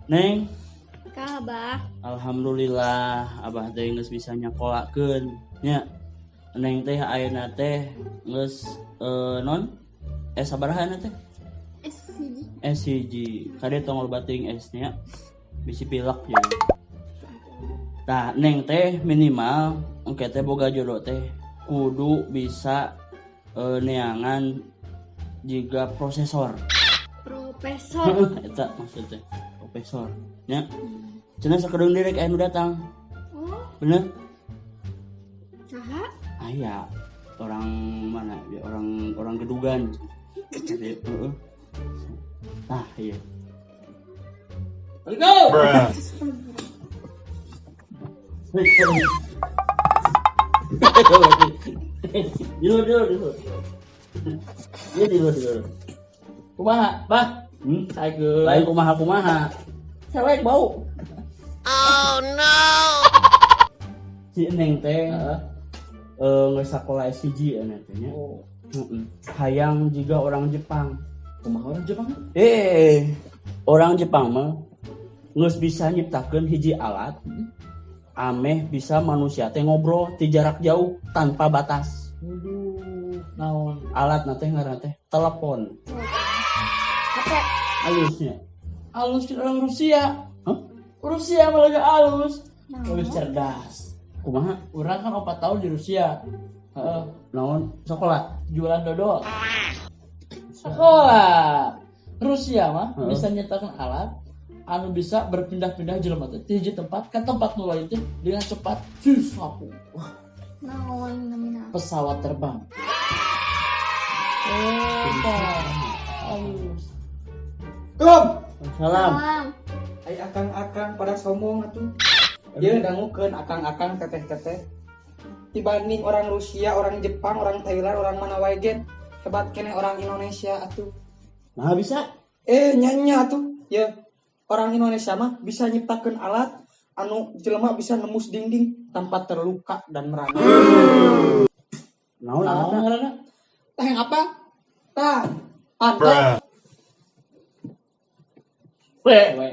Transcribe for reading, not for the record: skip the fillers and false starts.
Neng, Kah, Abah. alhamdulillah abah teh geus bisa nyakolakeun nya. Neng teh ayeuna teh geus non sabaraha teh? S1. Kade tong bating S-nya bisi pilek ya. Tah, Neng teh minimal engke teh boga jodoh teh kudu bisa neangan jiga prosesor. Profesor. Eta maksudnya profesor nya. Cenah sakedeung direk anu datang. Oh, Bener? saha? Aya orang mana? Ya, orang Gedugan. Jadi, Nah, iya. Let's go. Dulu. Kumaha, Bah? Saegeun. Lain kumaha. Cewek bau. Oh no. Si Neng teh geus sakola S1 anya teh nya. Hayang juga orang Jepang. Kumaha orang Jepang? Orang Jepang mah geus bisa nyiptakeun hiji alat ameh bisa manusia teh ngobrol ti jarak jauh tanpa batas. Waduh, naon? Alat teh ngaranna teh telepon. Apa? Alusnya. Alus orang Rusia. Hah? Rusia malah gak alus. Nah. Lebih cerdas. Kumaha? Orang kan 4 tahun di Rusia. Heeh, Naon? Sekolah. jualan dodol. Sekolah. Rusia mah Heeh. bisa nyiptakeun alat anu bisa berpindah-pindah jelema teh ti hiji tempat ke tempat nu lain teh dengan cepat. Sapu. Naon namina? Pesawat terbang. Alus. Salam. Salam. Ai akang-akang pada sombong atuh. Dia dangukeun akang-akang teteh-teteh. Dibanding orang Rusia, orang Jepang, orang Thailand, orang mana wae gen. Hebat kene orang Indonesia atuh. Nah bisa. Nyanyi atuh. Ya, orang Indonesia mah bisa nyiptakeun alat anu jelema bisa nembus dinding tanpa terluka dan merana. Naon Naon alatna? ngaranna? Tah yang apa? Tah, pantai. We. We.